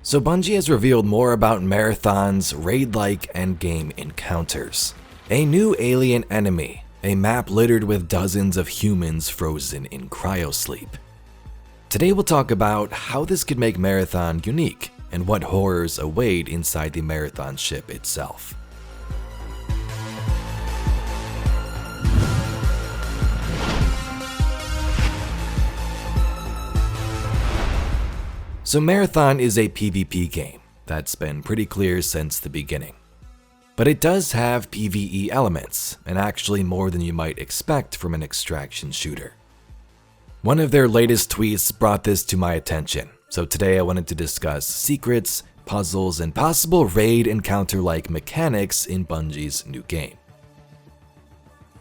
So Bungie has revealed more about Marathon's raid-like endgame encounters. A new alien enemy, a map littered with dozens of humans frozen in Cryo-Sleep. Today we'll talk about how this could make Marathon unique and what horrors await inside the Marathon ship itself. So Marathon is a PvP game. That's been pretty clear since the beginning. But it does have PvE elements, and actually more than you might expect from an extraction shooter. One of their latest tweets brought this to my attention, so today I wanted to discuss secrets, puzzles, and possible raid encounter-like mechanics in Bungie's new game.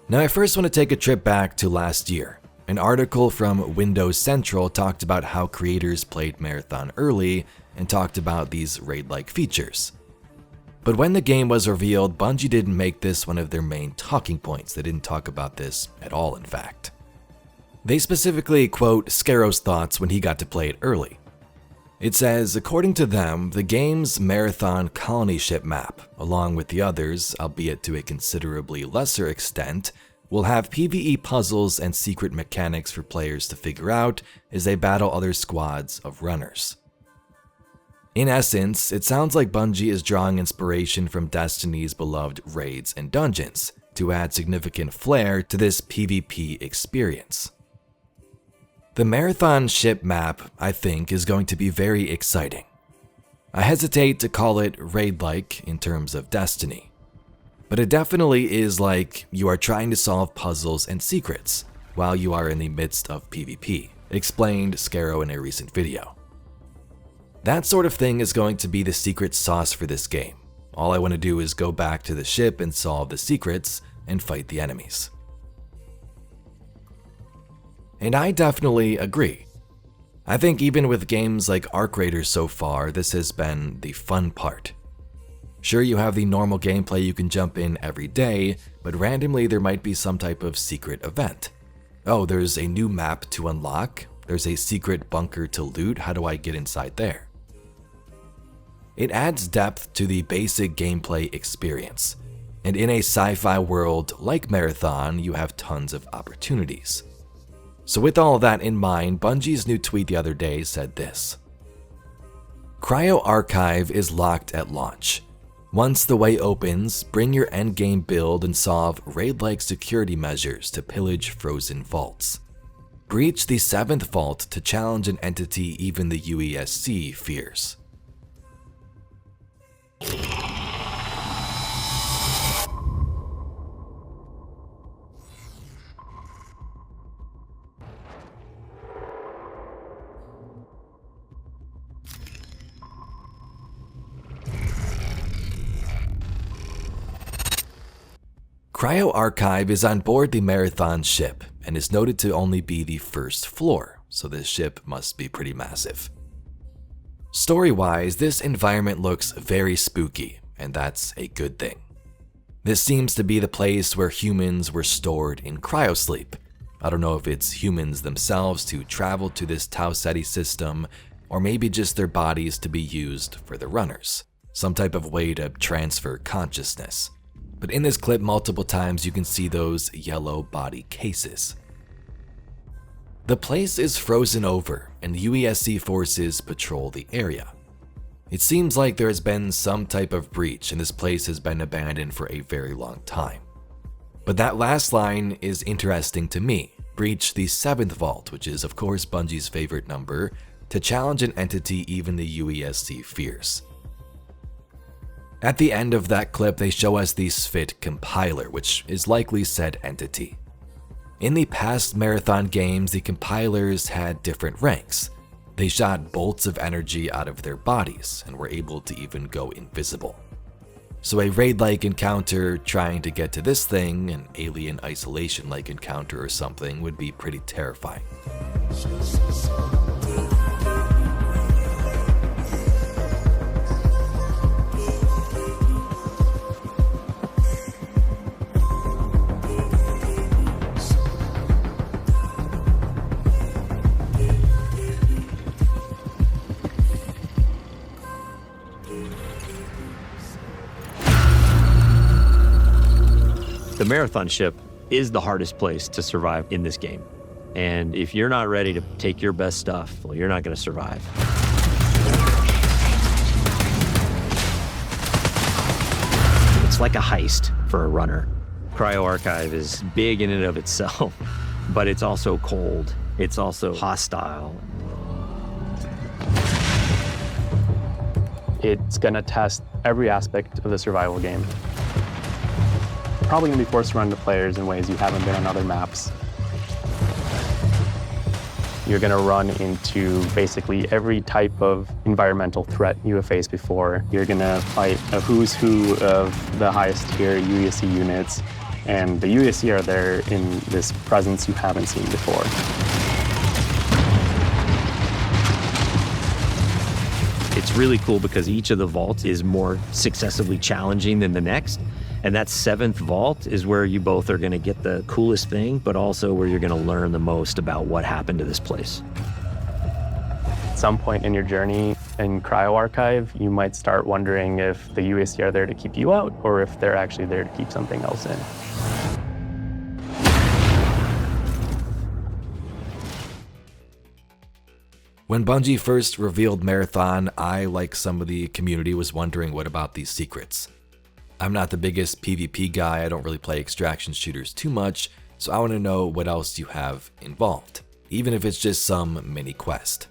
Now I first want to take a trip back to last year. An article from Windows Central talked about how creators played Marathon early and talked about these raid-like features. But when the game was revealed, Bungie didn't make this one of their main talking points. They didn't talk about this at all, in fact. They specifically quote Scaro's thoughts when he got to play it early. It says, according to them, the game's Marathon colony ship map, along with the others, albeit to a considerably lesser extent, will have PvE puzzles and secret mechanics for players to figure out as they battle other squads of runners. In essence, it sounds like Bungie is drawing inspiration from Destiny's beloved raids and dungeons to add significant flair to this PvP experience. The Marathon ship map, I think, is going to be very exciting. I hesitate to call it raid-like in terms of Destiny. But it definitely is like you are trying to solve puzzles and secrets while you are in the midst of PvP, explained Scaro in a recent video. That sort of thing is going to be the secret sauce for this game. All I want to do is go back to the ship and solve the secrets and fight the enemies. And I definitely agree. I think even with games like Arc Raiders so far, this has been the fun part. Sure, you have the normal gameplay you can jump in every day, but randomly there might be some type of secret event. Oh, there's a new map to unlock, there's a secret bunker to loot, how do I get inside there? It adds depth to the basic gameplay experience, and in a sci-fi world like Marathon, you have tons of opportunities. So with all that in mind, Bungie's new tweet the other day said this: Cryo Archive is locked at launch. Once the way opens, bring your endgame build and solve raid-like security measures to pillage frozen vaults. Breach the 7th vault to challenge an entity even the UESC fears. Cryo Archive is on board the Marathon ship and is noted to only be the first floor, so this ship must be pretty massive. Story-wise, this environment looks very spooky, and that's a good thing. This seems to be the place where humans were stored in Cryo-Sleep. I don't know if it's humans themselves to travel to this Tau Ceti system, or maybe just their bodies to be used for the runners, some type of way to transfer consciousness. But in this clip, multiple times you can see those yellow body cases. The place is frozen over, and UESC forces patrol the area. It seems like there has been some type of breach, and this place has been abandoned for a very long time. But that last line is interesting to me. Breach the 7th vault, which is of course Bungie's favorite number, to challenge an entity even the UESC fears. At the end of that clip, they show us the SFIT compiler, which is likely said entity. In the past Marathon games, the compilers had different ranks. They shot bolts of energy out of their bodies and were able to even go invisible. So a raid-like encounter trying to get to this thing, an alien isolation-like encounter or something, would be pretty terrifying. The Marathon ship is the hardest place to survive in this game. And if you're not ready to take your best stuff, well, you're not going to survive. It's like a heist for a runner. Cryo Archive is big in and of itself, but it's also cold. It's also hostile. It's gonna test every aspect of the survival game. Probably gonna be forced to run to players in ways you haven't been on other maps. You're gonna run into basically every type of environmental threat you have faced before. You're gonna fight a who's who of the highest tier UESC units, and the UESC are there in this presence you haven't seen before. It's really cool because each of the vaults is more successively challenging than the next. And that 7th vault is where you both are going to get the coolest thing, but also where you're going to learn the most about what happened to this place. At some point in your journey in Cryo Archive, you might start wondering if the UAC are there to keep you out or if they're actually there to keep something else in. When Bungie first revealed Marathon, I, like some of the community, was wondering what about these secrets. I'm not the biggest PvP guy, I don't really play extraction shooters too much, so I want to know what else you have involved, even if it's just some mini quest.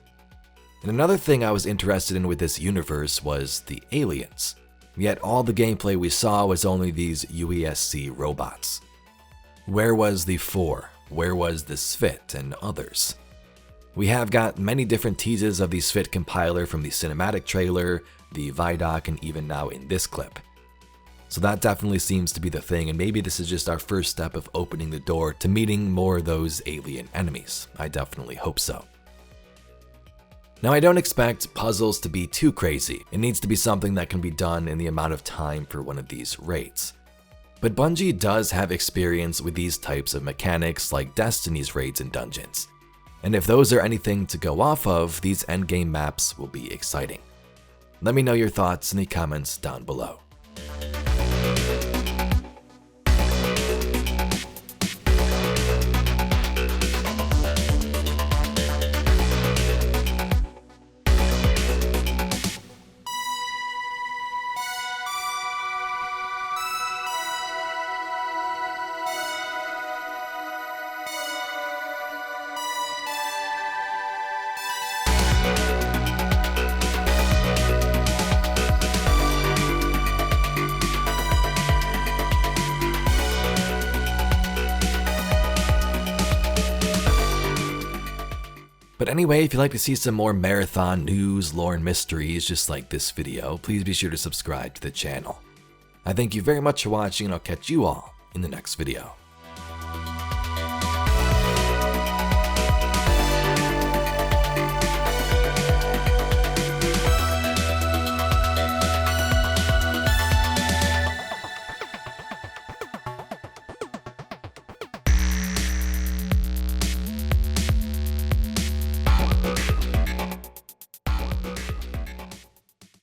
And another thing I was interested in with this universe was the aliens, yet all the gameplay we saw was only these UESC robots. Where was the 4? Where was the Svit and others? We have got many different teases of the Svit compiler from the cinematic trailer, the Vidoc, and even now in this clip. So that definitely seems to be the thing, and maybe this is just our first step of opening the door to meeting more of those alien enemies. I definitely hope so. Now, I don't expect puzzles to be too crazy. It needs to be something that can be done in the amount of time for one of these raids. But Bungie does have experience with these types of mechanics like Destiny's raids and dungeons. And if those are anything to go off of, these endgame maps will be exciting. Let me know your thoughts in the comments down below. But anyway, if you'd like to see some more Marathon news, lore, and mysteries just like this video, please be sure to subscribe to the channel. I thank you very much for watching, and I'll catch you all in the next video.